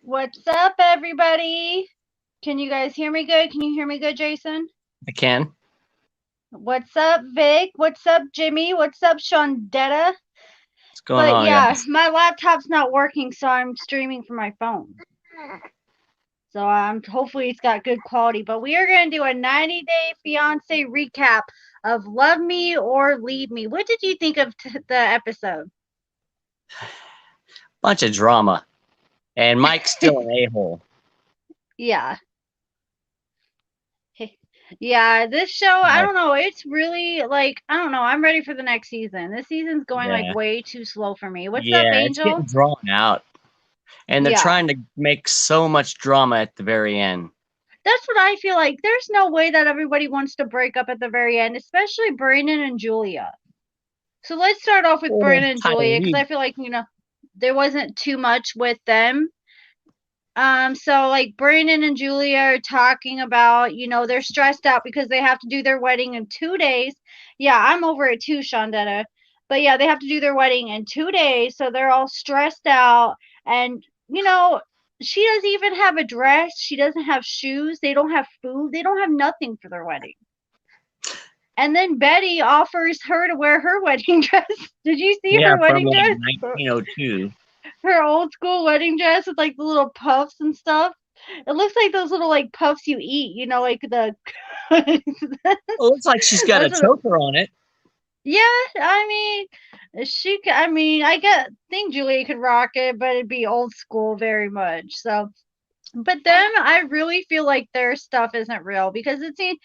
What's up, everybody? Can you guys hear me good? Can you hear me good, Jason? I can. What's up, Vic? What's up, Jimmy? What's up, Shondetta? What's going But on, yeah, guys? my laptop's not working, so I'm streaming from my phone. So I'm hopefully it's got good quality. But we are gonna do a 90-day fiance recap of Love Me or Leave Me. What did you think of the episode? Bunch of drama, and Mike's still an a-hole. Yeah. Yeah, this show, I Like, don't know. It's really like, I don't know. I'm ready for the next season. This season's going like yeah, way too slow for me. What's up, yeah, it's Angel? getting drawn out, and they're Yeah, trying to make so much drama at the very end. that's what I feel like. There's no way that everybody wants to break up at the very end, especially Brandon and Julia. So let's start off with Oh, Brandon and Julia because Tyree. I feel like, there wasn't too much with them. So like Brandon and Julia are talking about, they're stressed out because they have to do their wedding in 2 days. Yeah, I'm over it too, Shondetta. But yeah, they have to do their wedding in 2 days, so they're all stressed out. And she doesn't even have a dress. She doesn't have shoes. They don't have food. They don't have nothing for their wedding. And then Betty offers her to wear her wedding dress. Did you see Yeah, her from wedding like dress? 1902. Her old school wedding dress with like the little puffs and stuff. It looks like those little like puffs you eat, like the It looks like she's got a those are, choker on it. yeah, I mean I mean I get think Julia could rock it, but it'd be old school very much. So but them I really feel like their stuff isn't real because it seems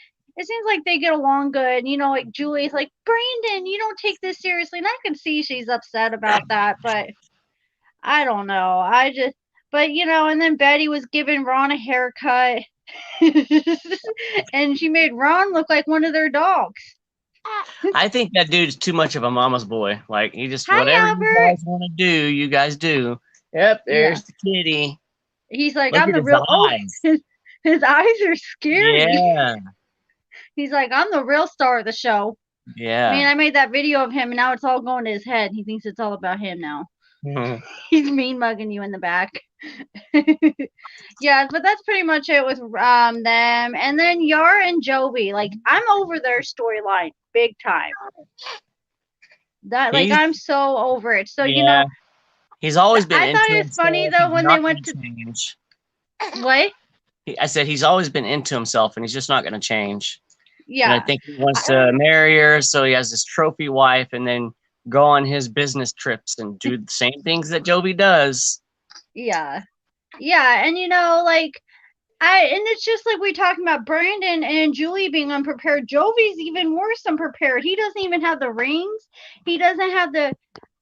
like they get along good. Like Julie's like, Brandon, you don't take this seriously. And I can see she's upset about that, but I don't know. But and then Betty was giving Ron a haircut, and she made Ron look like one of their dogs. I think that dude's too much of a mama's boy. Like he just Hi, whatever you Albert. guys want to do, you guys do. Yep, Yeah, there's the kitty. he's like, Look I'm at the his real. Oh, eyes. his eyes are scary. Yeah, He's like, I'm the real star of the show. Man, yeah. I made that video of him, and now it's all going to his head. He thinks it's all about him now. He's mean mugging you in the back. Yeah, but that's pretty much it with them. And then Yar and Jovi, like I'm over their storyline big time. That like He's I'm so over it. So yeah. He's always been I thought into it was funny himself. though He's when they not went going to to change. what? I said he's always been into himself, and he's just not going to change. And I Yeah, think he wants I, to marry her, so he has this trophy wife, and then go on his business trips and do the same things that Jovi does. yeah, yeah, and like and it's just like we talking about Brandon and Julie being unprepared. Jovi's even worse unprepared. He doesn't even have the rings. He doesn't have the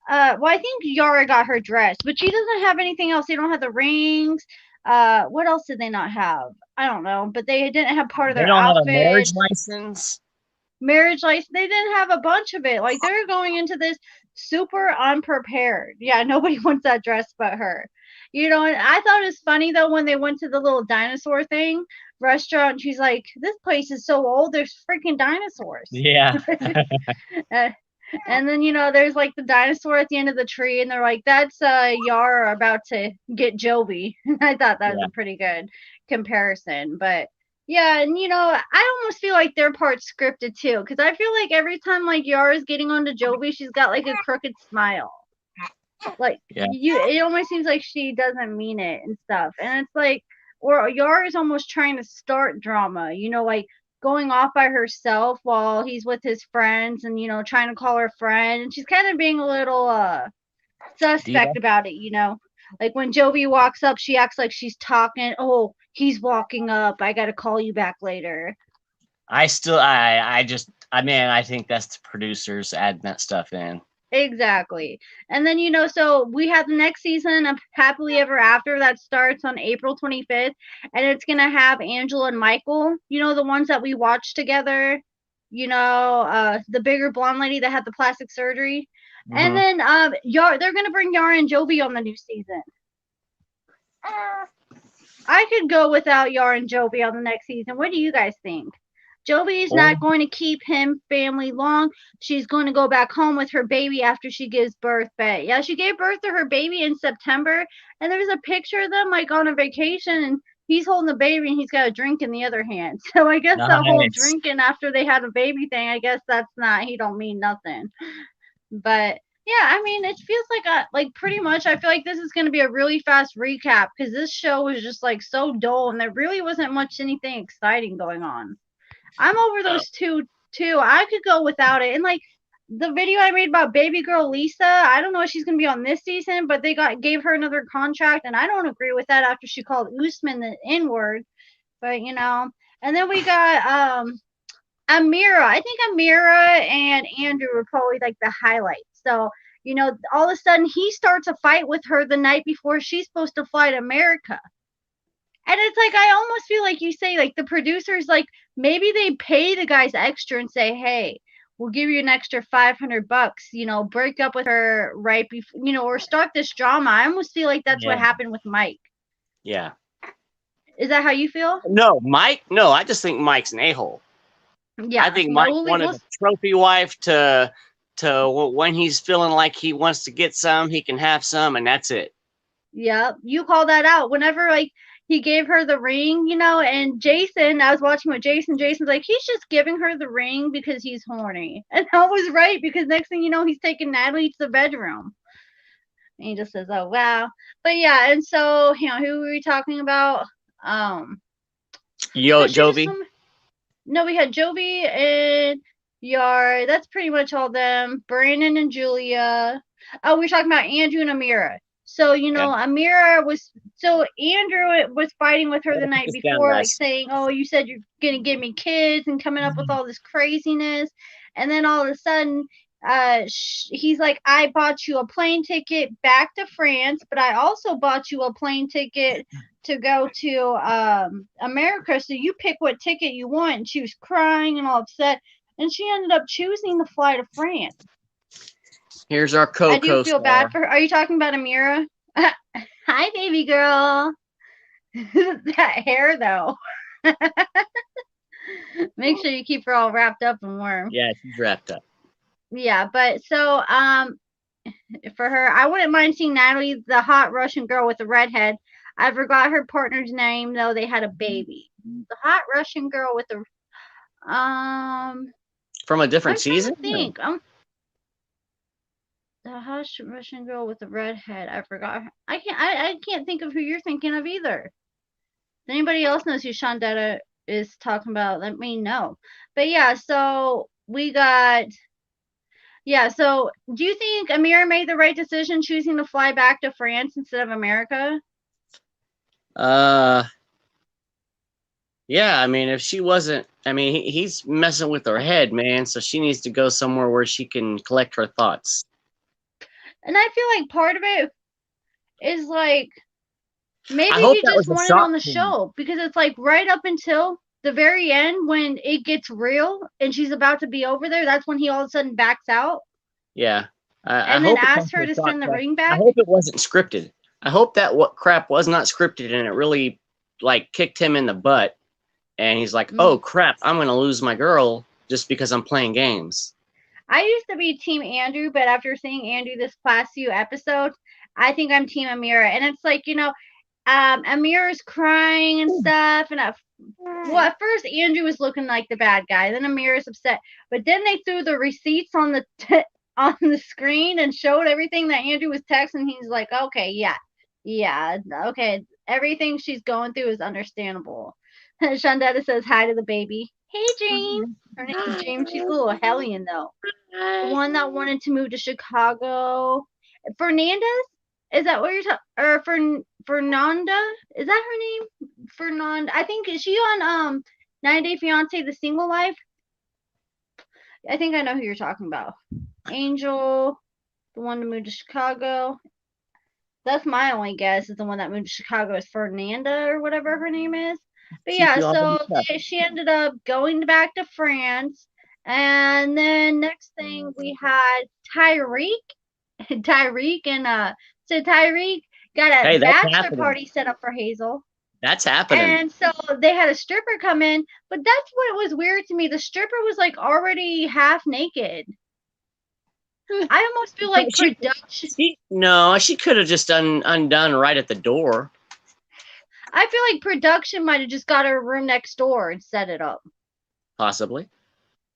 well, I think Yara got her dress, but she doesn't have anything else. They don't have the rings. What else did they not have? I don't know, but they didn't have part of They their don't have a marriage outfits, license. marriage license. They didn't have a bunch of it. Like they're going into this super unprepared. Yeah, nobody wants that dress but her. And I thought it was funny though when they went to the little dinosaur thing restaurant. She's like, "This place is so old. There's freaking dinosaurs." Yeah, Uh, and then there's like the dinosaur at the end of the tree, and they're like, "That's Yara about to get Jovi." I thought that was yeah. a pretty good comparison, but yeah, and I almost feel like their part's scripted too, because I feel like every time like Yara's getting onto Jovi, she's got like a crooked smile, like Yeah. it almost seems like she doesn't mean it and stuff, and it's like, or Yara's almost trying to start drama, like going off by herself while he's with his friends and trying to call her friend, and she's kind of being a little suspect Diva. about it, like when Jovi walks up she acts like she's talking, oh, he's walking up, I gotta call you back later. I think that's the producers adding that stuff in. Exactly. And then, so we have the next season of Happily Ever After that starts on April 25th. And it's going to have Angela and Michael, the ones that we watched together, the bigger blonde lady that had the plastic surgery. And Hmm. then they're going to bring Yara and Jovi on the new season. I could go without Yara and Jovi on the next season. What do you guys think? Jovi is Oh, not going to keep him family long. She's going to go back home with her baby after she gives birth. But yeah, she gave birth to her baby in September, and there's a picture of them like on a vacation, and he's holding the baby and he's got a drink in the other hand. So I guess the whole nice. drinking after they had a baby thing, I guess that's not. He don't mean nothing. But yeah, I mean, it feels like pretty much. I feel like this is going to be a really fast recap because this show was just like so dull, and there really wasn't much anything exciting going on. I'm over Oh, those two too. I could go without it. And like the video I made about baby girl Lisa, I don't know if she's gonna be on this season, but they gave her another contract, and I don't agree with that after she called Usman the N word. But and then we got Amira. I think Amira and Andrew were probably like the highlights. So all of a sudden he starts a fight with her the night before she's supposed to fly to America. And it's like I almost feel like you say like the producers like maybe they pay the guys extra and say, "Hey, we'll give you an extra $500, break up with her right before, or start this drama." I almost feel like that's what yeah, happened with Mike. yeah. Is that how you feel? No, Mike. No, I just think Mike's an a-hole. I Yeah. think Mike No, wanted a trophy wife to when he's feeling like he wants to get some, he can have some, and that's it. yeah, you call that out. Whenever like he gave her the ring, and Jason, I was watching with Jason. Jason's like, he's just giving her the ring because he's horny. And I was right because next thing you know, he's taking Natalie to the bedroom. And he just says, "Oh wow." But yeah, and so who were we talking about? Yo, There should just Jovi. some. No, we had Jovi and Yar. That's pretty much all them. Brandon and Julia. Oh, we are talking about Andrew and Amira. So Yeah. Amira was Andrew was fighting with her the Gotta put night this down, before, like guys. saying, "Oh, you said you're gonna give me kids," and coming up with all this craziness, and then all of a sudden, he's like, "I bought you a plane ticket back to France, but I also bought you a plane ticket to go to America, so you pick what ticket you want." And she was crying and all upset, and she ended up choosing to fly to France. Here's our I do feel bad co-star. for her. Are you talking about Amira? Hi, baby girl. That hair, though. Make sure you keep her all wrapped up and warm. Yeah, she's wrapped up. Yeah, but so for her, I wouldn't mind seeing Natalie, the hot Russian girl with the red head. I forgot her partner's name though. They had a baby. The hot Russian girl with the From a I'm different trying season? to think. The hot Russian girl with the red head. I forgot. I can't think of who you're thinking of either. If anybody else knows who Shandetta is talking about, let me know. But yeah, so we got. Yeah, so do you think Amira made the right decision choosing to fly back to France instead of America? Uh, yeah. I mean, if she wasn't, I mean, he's messing with her head, man. So she needs to go somewhere where she can collect her thoughts. And I feel like part of it is like maybe I hope he that just was a wanted shock on the to him. show because it's like right up until the very end when it gets real and she's about to be over there, that's when he all of a sudden backs out Yeah. I and then hope it asks comes to her a to shock send the to us. ring I back. hope it wasn't scripted. I hope that what crap was not scripted and it really like kicked him in the butt. And he's like, Mm. oh crap, I'm going to lose my girl just because I'm playing games. I used to be Team Andrew, but after seeing Andrew this past few episodes, I think I'm Team Amira. And it's like, Amira's crying and stuff. And at first Andrew was looking like the bad guy. Then Amira's upset. But then they threw the receipts on the on the screen and showed everything that Andrew was texting. He's like, okay, yeah, okay. Everything she's going through is understandable. Shandetta says hi to the baby. Hey, James. Her name's James. She's a little hellion though. The one that wanted to move to Chicago. Fernandez? Is that what you're talking? Or Fernanda? Is that her name? Fernanda. I think is she on 90 Day Fiance, The Single Life? I think I know who you're talking about. Angel, the one to move to Chicago. That's my only guess. Is the one that moved to Chicago is Fernanda or whatever her name is. But Keep yeah, you off of the so stuff. she ended up going back to France, and then next thing we had Tyreek, Tyreek, and so Tyreek got a Hey, that's bachelor happening. party set up for Hazel. That's happening. And so they had a stripper come in, but that's what was weird to me. The stripper was like already half naked. I almost feel like She production. no, she could have just undone right at the door. I feel like production might have just got her a room next door and set it up. Possibly.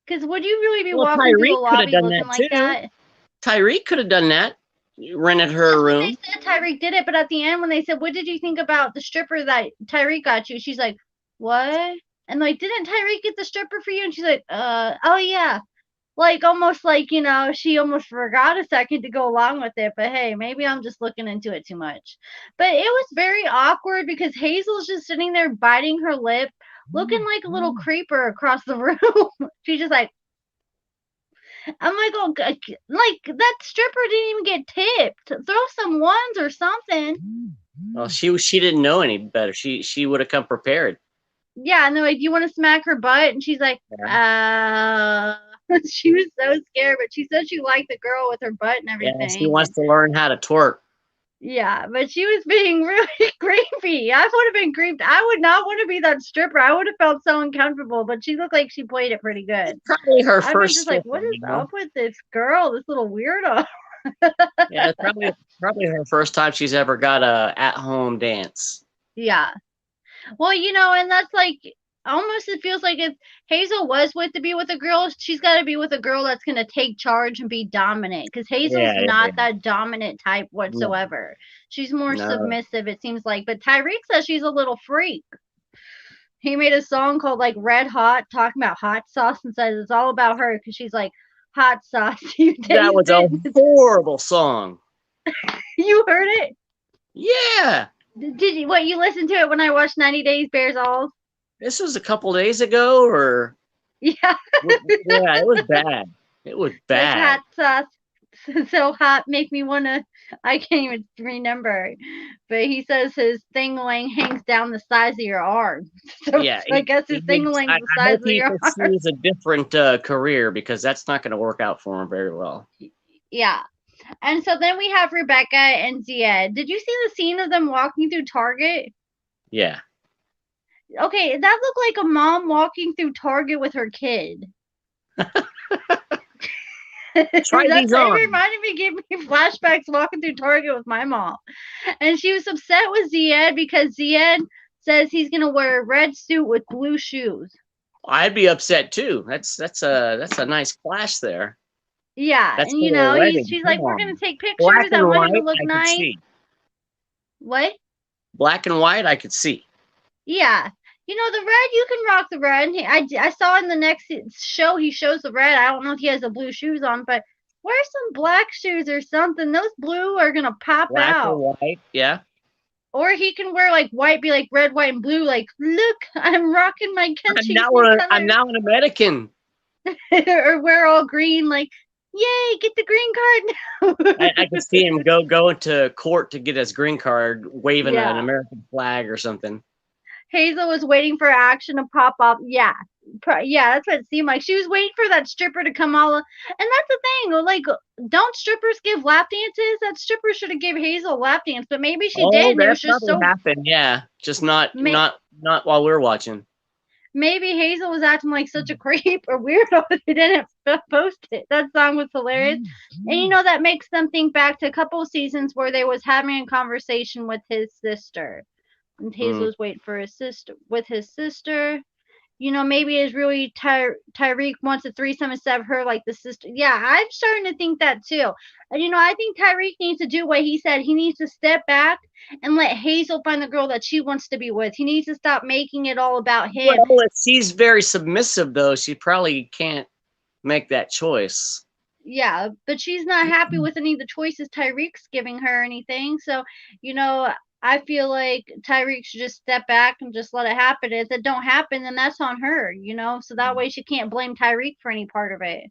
Because would you really be Well, walking through the Tyreek could have lobby done looking that like too. that? Tyreek could have done that. Rented her a That's what they room. said. Tyreek did it, but at the end, when they said, "What did you think about the stripper that Tyreek got you?" She's like, "What?" And like, didn't Tyreek get the stripper for you? And she's like, oh yeah." Like almost like she almost forgot a second to go along with it. But hey, maybe I'm just looking into it too much. But it was very awkward because Hazel's just sitting there biting her lip, looking like a little creeper across the room. She's just like, I'm like, oh, like that stripper didn't even get tipped. Throw some ones or something. Well, she didn't know any better. She would have come prepared. Yeah, and they're like, you want to smack her butt? And she's like, Yeah. she was so scared, but she said she liked the girl with her butt and Yeah, she everything. wants And to learn how to twerk. yeah, but she was being really creepy. I would have been creeped. I would not want to be that stripper. I would have felt so uncomfortable, but she looked like she played it pretty good. It's probably her I've been first just like, stripper, what is you know? up with this girl, this little weirdo? Yeah, it's probably her first time she's ever got a at home dance. Yeah. Well, and that's like almost it feels like if Hazel was with to be with a girl, she's got to be with a girl that's going to take charge and be dominant because Hazel's Yeah, not yeah. that dominant type No, whatsoever. She's more no. submissive, it seems like. But Tyreek says she's a little freak. He made a song called like Red Hot, talking about hot sauce, and says it's all about her because she's like, hot sauce, you That taste was a it. horrible song. You heard it? Yeah. Did you? What, you listened to it when I watched 90 Days Bears All? This was a couple days ago, or Yeah, yeah, it was bad. It was like bad. hot sauce. So hot make me wanna. I can't even remember, but he says his thingling hangs down the size of your arm. So Yeah, I guess his he needs. thingling's the I size hope of he your arm. pursues a different career because that's not going to work out for him very well. Yeah. And so then we have Rebecca and Zied. Did you see the scene of them walking through Target? Yeah. Okay, that looked like a mom walking through Target with her kid. Try these It on. reminded me, gave me flashbacks walking through Target with my mom. And she was upset with Zied because Zied says he's gonna wear a red suit with blue shoes. I'd be upset too. That's a nice clash there. Yeah, That's and for their wedding. she's Come like, we're gonna on. take Black pictures. I and want him to white, look I could nice. see. What? Black and white, I could see. Yeah. The red, you can rock the red. I saw in the next show he shows the red. I don't know if he has the blue shoes on, but wear some black shoes or something. Those blue are gonna pop Black or out. white, yeah. Or he can wear like white, be like red, white, and blue. Like, look, I'm rocking my I'm country now I'm colors. now an American. Or wear all green. Like, yay, get the green card I now. could see him go into court to get his green card, waving an Yeah. American flag or something. Hazel was waiting for action to pop up. Yeah. Yeah, that's what it seemed like. She was waiting for that stripper to come all, and that's the thing. Like, don't strippers give lap dances? That stripper should have gave Hazel a lap dance, but maybe she did, Oh, and it that was just probably so. happened. Yeah, just not May, not while we're watching. maybe Hazel was acting like such a creep or weirdo that they didn't post it. That song was hilarious, and that makes them think back to a couple of seasons where they was having a conversation with his sister, and Hazel Mm. was waiting for his sister with his sister. Maybe it's really Tyreek wants a threesome instead of her like the sister. Yeah, I'm starting to think that too. And I think Tyreek needs to do what he said. He needs to step back and let Hazel find the girl that she wants to be with. He needs to stop making it all about him. Well, if she's very submissive, though, she probably can't make that choice. Yeah, but she's not happy with any of the choices Tyreek's giving her or anything. So, you know, I feel like Tyreek should just step back and just let it happen. If it don't happen, then that's on her. So that way she can't blame Tyreek for any part of it.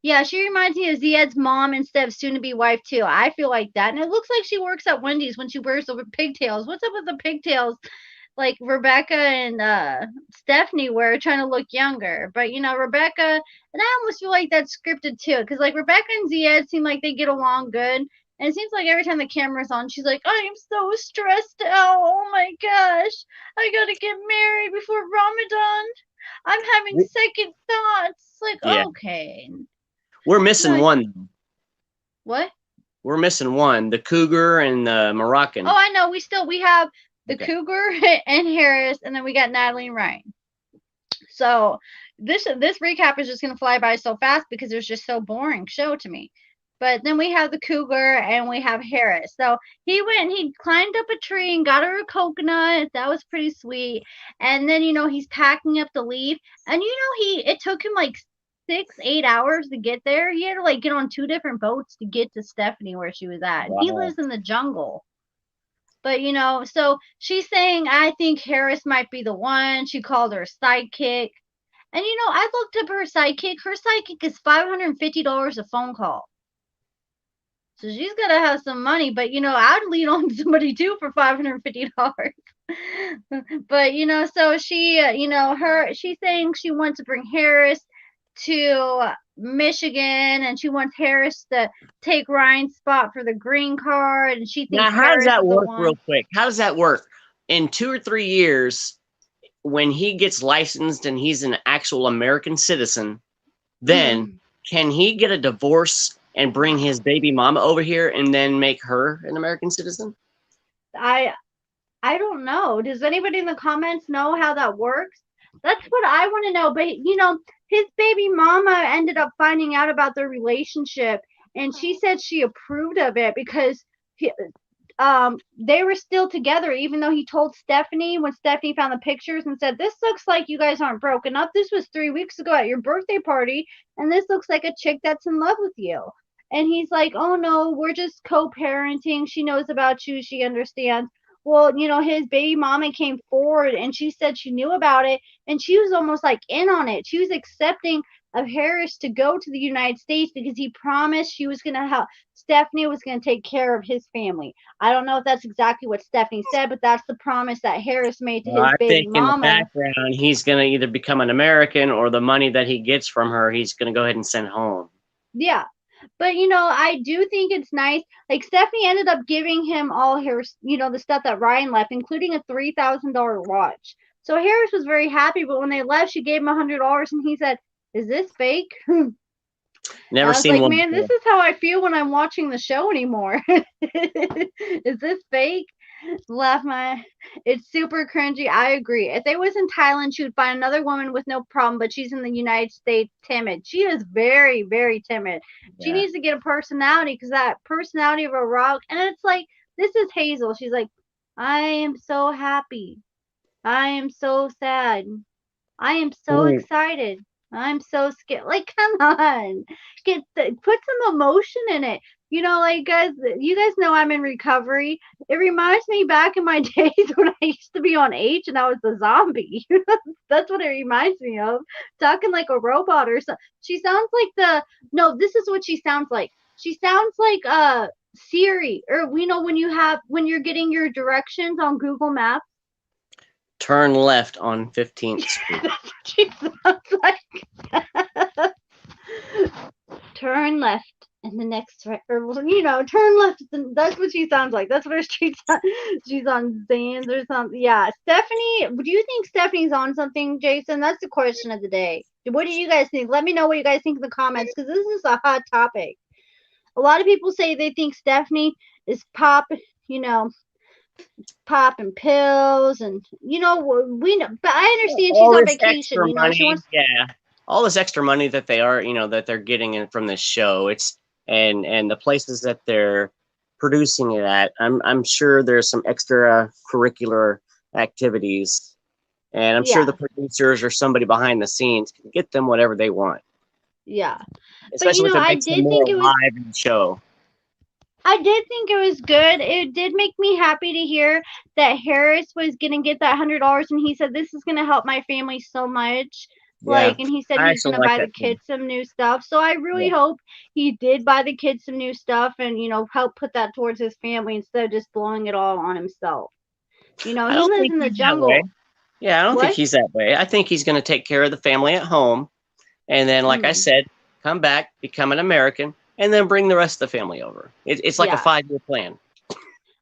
Yeah, she reminds me of Ziad's mom instead of soon to be wife too. I feel like that. And it looks like she works at Wendy's when she wears the pigtails. What's up with the pigtails? Like Rebecca and Stephanie were trying to look younger. But Rebecca, and I almost feel like that's scripted too, because like Rebecca and Ziad seem like they get along good. And it seems like every time the camera's on, she's like, I am so stressed out. Oh my gosh. I gotta get married before Ramadan. I'm having second thoughts. Like, Yeah, okay. we're missing No, one. what? We're missing one. The cougar and the Oh, Moroccan. I know. We have the Okay. Cougar and Harris, and then we got Natalie and Ryan. So this recap is just gonna fly by so fast because it was just so boring show to me. But then we have the cougar and we have Harris. So he went and he climbed up a tree and got her a coconut. That was pretty sweet. And then he's packing up to leave. And it took him like 6, 8 hours to get there. He had to like get on 2 different boats to get to Stephanie where she was at. And he Wow. lives in the jungle. But so she's saying I think Harris might be the one. She called her sidekick. And I looked up her sidekick. Her sidekick is $550 a phone call. So she's gotta have some money, but I'd lean on somebody too for $550. But so she, she's saying she wants to bring Harris to Michigan, and she wants Harris to take Ryan's spot for the green card, and she Now, thinks how does Harris that is the work real one. quick? How does that work? In 2 or 3 years, when he gets licensed and he's an actual American citizen, then can he get a divorce and bring his baby mama over here and then make her an American citizen? I I don't know. Does anybody in the comments know how that works? That's what I want to know. But his baby mama ended up finding out about their relationship, and she said she approved of it because he, they were still together, even though he told Stephanie when Stephanie found the pictures and said, "This looks like you guys aren't broken up. This was 3 weeks ago at your birthday party, and this looks like a chick that's in love with you." And he's like, "Oh no, we're just co-parenting. She knows about you. She understands." Well, his baby mama came forward and she said she knew about it and she was almost like in on it. She was accepting of Harris to go to the United States because he promised she was going to help. Stephanie was going to take care of his family. I don't know if that's exactly what Stephanie said, but that's the promise that Harris made to his I baby think in the mama. background, he's going to either become an American or the money that he gets from her, he's going to go ahead and send home. Yeah. But I do think it's nice. Like Stephanie ended up giving him all her, the stuff that Ryan left, including a $3,000 watch. So Harris was very happy. But when they left, she gave him $100, and he said, "Is this fake?" And Never I was seen like, one "Man, before. this is how I feel when I'm watching the show anymore." Is this fake? Laugh my It's super cringy. I agree. If they was in Thailand, she would find another woman with no problem, but she's in the United States timid. She is very, very timid. She Yeah. needs to get a personality because that personality of a rock, and it's like this is Hazel. She's like, I am so happy. I am so sad. I am so Mm. excited. I'm so scared. Like, come on, put some emotion in it. Like guys, you guys know I'm in recovery. It reminds me back in my days when I used to be on H and I was the zombie. That's what it reminds me of. Talking like a robot or something. She sounds like the no. This is what she sounds like. She sounds like Siri, or when you're getting your directions on Google Maps. Turn left on 15th Street. That's what she sounds like. Turn left and the next right, or turn left. That's what she sounds like. That's what she's on Zans or something. Yeah, Stephanie. Do you think Stephanie's on something, Jason? That's the question of the day. What do you guys think? Let me know what you guys think in the comments because this is a hot topic. A lot of people say they think Stephanie is you know, popping pills, and we know. But I understand she's All on this vacation. extra She money, wants. yeah. All this extra money that they are, that they're getting in from this show. It's and the places that they're producing it at. I'm sure there's some extracurricular activities, and I'm sure Yeah, the producers or somebody behind the scenes can get them whatever they want, yeah. But especially if it I makes them did more think it was. alive in the show. I did think it was good. It did make me happy to hear that Harris was gonna get that $100, and he said this is gonna help my family so much. Yeah, And he said I he's actually gonna like buy the that too. kids some new stuff. So I really Yeah. hope he did buy the kids some new stuff, and help put that towards his family instead of just blowing it all on himself. I He don't lives think in the he's that way. jungle. Yeah, I don't think What? he's that way. I think he's going to take care of the family at home. And then, like I Mm, said, come back, become an American. and then bring the rest of the family over. It's like a Yeah. 5-year plan.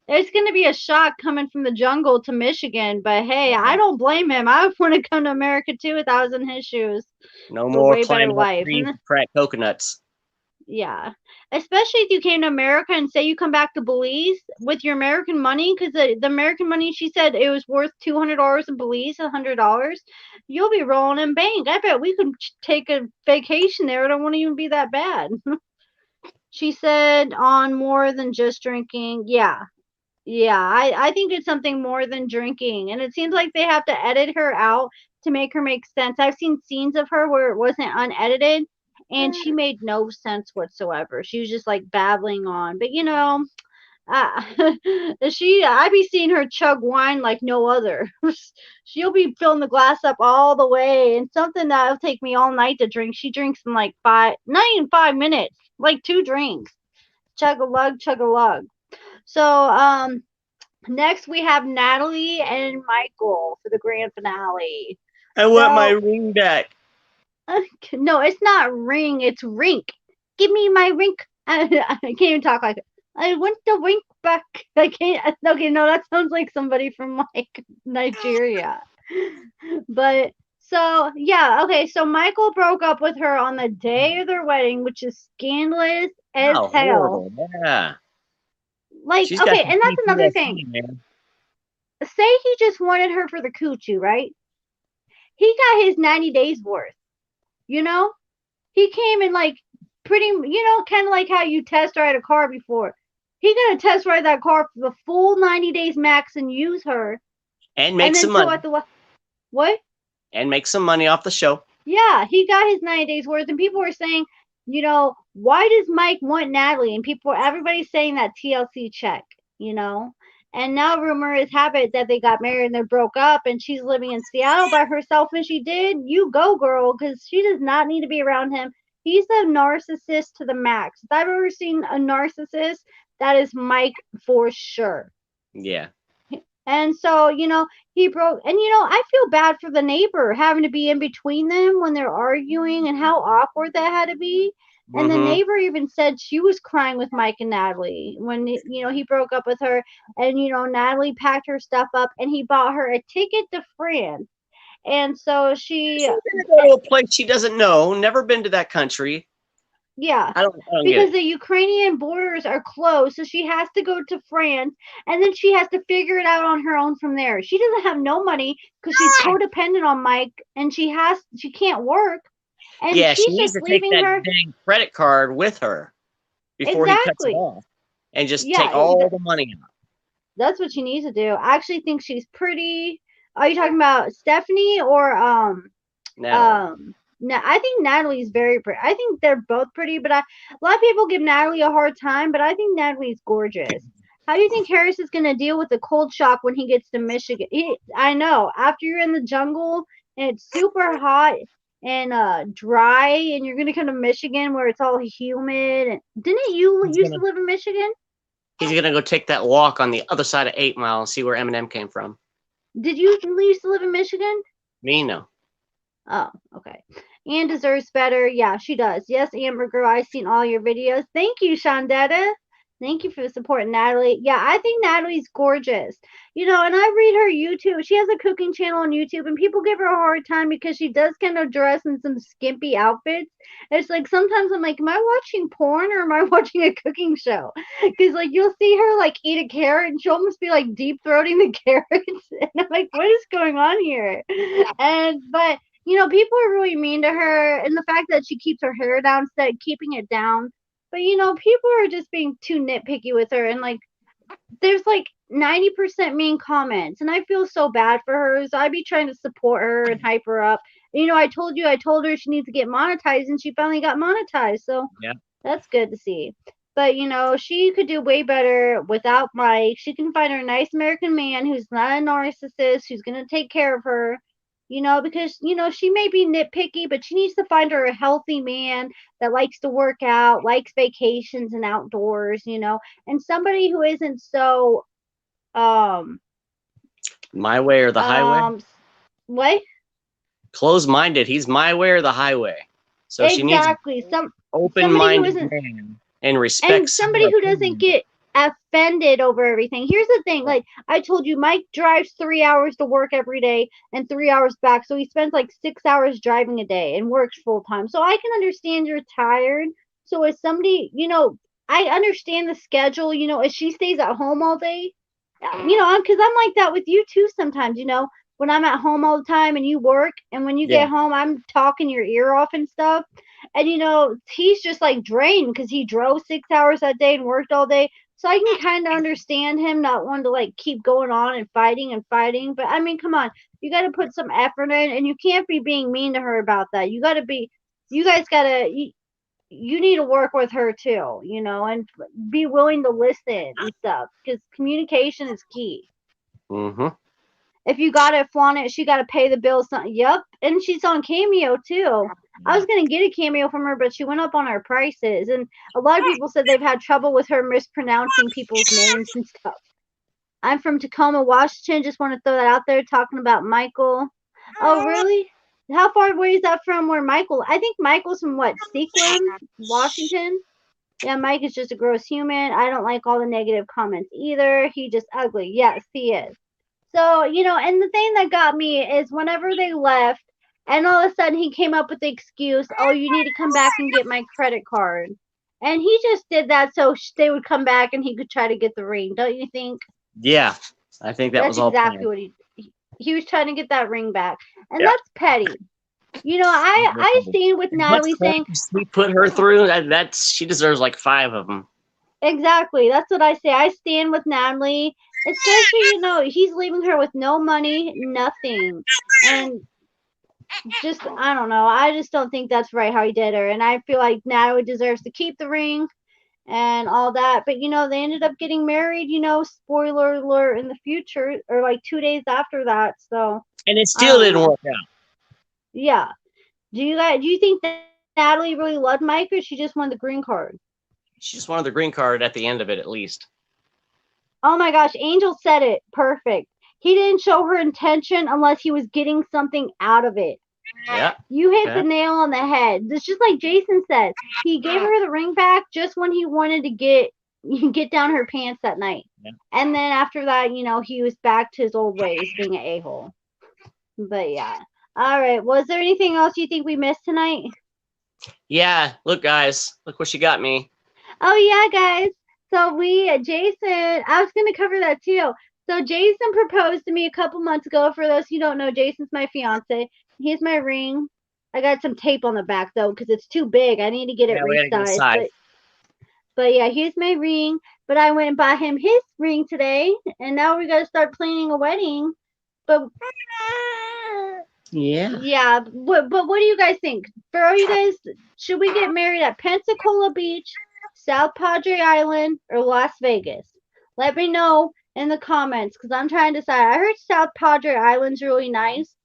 It's going to be a shock coming from the jungle to Michigan, but hey, I don't blame him. I would want to come to America too if I was in his shoes No for more way better climbing up life. trees And to crack coconuts. yeah, especially if you came to America and say you come back to Belize with your American money, because the American money, she said it was worth $200 in Belize, $100. You'll be rolling in bank. I bet we could take a vacation there. It won't even be that bad. She said on more than just drinking. Yeah, yeah, I think it's something more than drinking. And it seems like they have to edit her out to make her make sense. I've seen scenes of her where it wasn't unedited and she made no sense whatsoever. She was just like babbling on. But uh, I be seeing her chug wine like no other. She'll be filling the glass up all the way, and something that'll take me all night to drink. She drinks in like not even 5 minutes, like two drinks. Chug a lug, chug a lug. So, next, we have Natalie and Michael for the grand finale. I want my So, ring back. no, it's not ring, it's rink. Give me my rink. I can't even talk like it. I want the rink back. I can't. Okay, no, that sounds like somebody from like Nigeria. But so yeah, okay. So Michael broke up with her on the day of their wedding, which is scandalous as How hell. horrible. Yeah. Like, She's got okay, some and that's another thing. PTSD, man. Say he just wanted her for the coochie, right? He got his 90 days worth. You know, he came and like pretty, kind of like how you test ride a car before. He gonna test ride that car for the full 90 days max and use her, And and make then some tell money. at the what? And make some money off the show. Yeah, he got his 90 days worth, and people were saying, why does Mike want Natalie? And everybody's saying that TLC check, you know. And now rumor is habit that they got married and they broke up, and she's living in Seattle by herself. And she did. You go, girl, because she does not need to be around him. He's a narcissist to the max. If I've ever seen a narcissist, that is Mike for sure. Yeah. And so, he broke, and I feel bad for the neighbor having to be in between them when they're arguing and how awkward that had to be. And the Mm-hmm. neighbor even said she was crying with Mike and Natalie when, he broke up with her. And, Natalie packed her stuff up and he bought her a ticket to France. And so She's gonna eh, go to a place she doesn't know, never been to that country. yeah, I don't get because it. the Ukrainian borders are closed, so she has to go to France, and then she has to figure it out on her own from there. She doesn't have no money because she's codependent on Mike, and she can't work, and Yeah, she she's needs just to take leaving that her. dang credit card with her before he cuts it Exactly. off. And just take Yeah, all the money out. that's what she needs to do. I actually think she's pretty. Are you talking about Stephanie or Natalie. no, I think Natalie's very pretty. I think they're both pretty, but a lot of people give Natalie a hard time, but I think Natalie's gorgeous. How do you think Harris is going to deal with the cold shock when he gets to Michigan? I know, after you're in the jungle and it's super hot and dry, and you're going to come to Michigan where it's all humid. And didn't you He's used gonna to live in Michigan? he's gonna go take that walk on the other side of 8 Mile and see where Eminem came from. Did you used to live in Michigan? Me, no. Oh, okay. Anne deserves better. Yeah, she does. Yes, Amber Girl, I've seen all your videos. Thank you, Shondetta. Thank you for supporting Natalie. Yeah, I think Natalie's gorgeous. And I read her YouTube. She has a cooking channel on YouTube, and people give her a hard time because she does kind of dress in some skimpy outfits. It's like sometimes I'm like, am I watching porn or am I watching a cooking show? Because like you'll see her like eat a carrot and she'll almost be like deep throating the carrots, and I'm like, what is going on here? But people are really mean to her, and the fact that she keeps her hair down instead of keeping it down. But people are just being too nitpicky with her, and like there's like 90% mean comments, and I feel so bad for her. So I'd be trying to support her and hype her up. I told her she needs to get monetized, and she finally got monetized. So Yeah. that's good to see. But she could do way better without Mike. She can find her a nice American man who's not a narcissist, who's gonna take care of her. Because she may be nitpicky, but she needs to find her a healthy man that likes to work out, likes vacations and outdoors, and somebody who isn't so um My way or the highway? um what? Closed minded. He's my way or the highway. So she needs an Exactly. Somebody who open-minded isn't man. and and respects somebody her who doesn't opinion. get offended over everything. Here's the thing, like I told you, Mike drives 3 hours to work every day and 3 hours back, so he spends like 6 hours driving a day and works full time. So I can understand you're tired. So as somebody, I understand the schedule. If she stays at home all day, because I'm like that with you too sometimes. When I'm at home all the time and you work, and when you Yeah. get home, I'm talking your ear off and stuff. And he's just like drained because he drove 6 hours that day and worked all day. So I can kind of understand him not wanting to like keep going on and fighting and fighting. But I mean, come on, you got to put some effort in, and you can't be being mean to her about that. You guys got to, you need to work with her too, and be willing to listen and stuff because communication is key. Mm-hmm. If you gotta flaunt it, she gotta pay the bills. Yep, and she's on Cameo too. I was gonna get a Cameo from her, but she went up on her prices, and a lot of people said they've had trouble with her mispronouncing people's names and stuff. I'm from Tacoma, Washington. Just want to throw that out there. Talking about Michael. Oh, really? How far away is that from where Michael? I think Michael's from what? Sequim, Washington. Yeah, Mike is just a gross human. I don't like all the negative comments either. He just ugly. Yes, he is. So, and the thing that got me is whenever they left, and all of a sudden he came up with the excuse, oh, you need to come back and get my credit card. And he just did that so they would come back and he could try to get the ring. Don't you think? Yeah. I think that That's was all exactly planned. what he was trying to get that ring back. And Yeah. that's petty. I stand with As much Natalie crap saying, as we put her through, that's she deserves like 5 of them. exactly. That's what I say. I stand with Natalie, especially, he's leaving her with no money, nothing. And just I don't know. I just don't think that's right how he did her, and I feel like Natalie deserves to keep the ring and all that. But they ended up getting married. Spoiler alert in the future, or like 2 days after that. So And it I still don't didn't know. work out. Yeah. Do you think Natalie really loved Mike, or she just wanted the green card? She just wanted the green card at the end of it, at least. Oh my gosh, Angel said it perfect. He didn't show her intention unless he was getting something out of it. Yeah. You hit Yeah. the nail on the head. It's just like Jason said. He gave her the ring back just when he wanted to get down her pants that night. Yeah. And then after that, he was back to his old ways, being an a-hole. But yeah. All right. Was there anything else you think we missed tonight? Yeah. Look, guys. Look what she got me. Oh yeah, guys. So Jason, I was gonna cover that too. So Jason proposed to me a couple months ago. For those who don't know, Jason's my fiance. Here's my ring. I got some tape on the back though, because it's too big. I need to get it Yeah, we gotta get resized. inside. But yeah, here's my ring. But I went and bought him his ring today, and now we gotta start planning a wedding. But Yeah. yeah, but what do you guys think? For all you guys, should we get married at Pensacola Beach, South Padre Island, or Las Vegas? Let me know in the comments because I'm trying to decide. I heard South Padre Island's really nice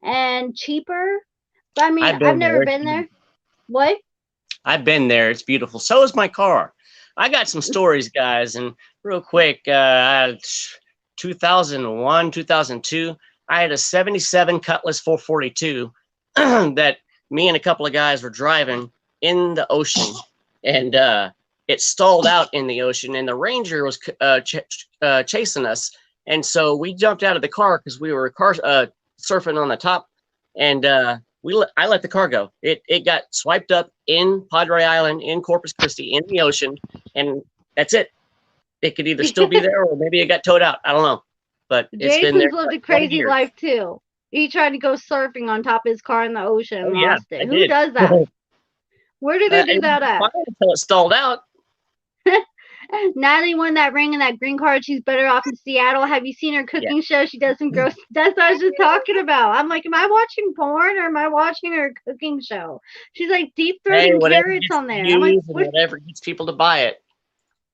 and cheaper, but I mean, I've I've been never there. been there. What? I've been there. It's beautiful. So is my car. I got some stories, guys, and real quick, 2001, 2002, I had a 77 Cutlass 442 that me and a couple of guys were driving in the ocean, and it stalled out in the ocean, and the Ranger was chasing us, and so we jumped out of the car because we were surfing on the top, and I let the car go. It got swiped up in Padre Island, in Corpus Christi, in the ocean, and that's it. It could either still be there or maybe it got towed out. I don't know, but it's been there Jason's lived for a like 20 crazy years. life too. He tried to go surfing on top of his car in the ocean Oh and yeah, lost I it. Who did. does that? Where do they do It that was at? fine until it stalled out. Natalie won that ring and that green card. She's better off in Seattle. Have you seen her Yeah. cooking show? She does some gross. That's what I was just talking about. I'm like, am I watching porn or am I watching her cooking show? She's like deep Hey, throating whatever carrots gets on there. I'm like, views and what? whatever gets people to buy it.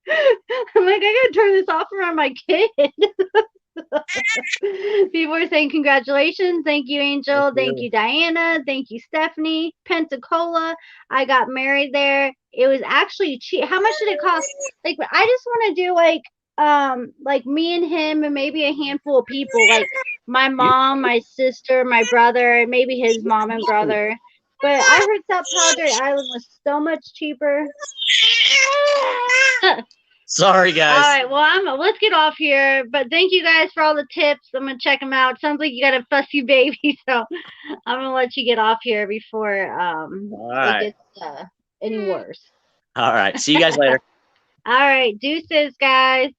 I'm like, I gotta turn this off around my kid. People are saying congratulations. Thank you, Thank Angel. Thank you. you, Diana. Thank you, Stephanie. Pensacola. I got married there. It was actually cheap. How much did it cost? Like, I just want to do like me and him and maybe a handful of people, like my You mom, my sister, my brother, and maybe his mom and brother. But I heard South Padre Island was so much cheaper. Sorry, All guys. right, well, let's get off here. But thank you guys for all the tips. I'm gonna check them out. Sounds like you got a fussy baby, so I'm gonna let you get off here before All it right. gets any worse. All right. See you guys later. All right, deuces, guys.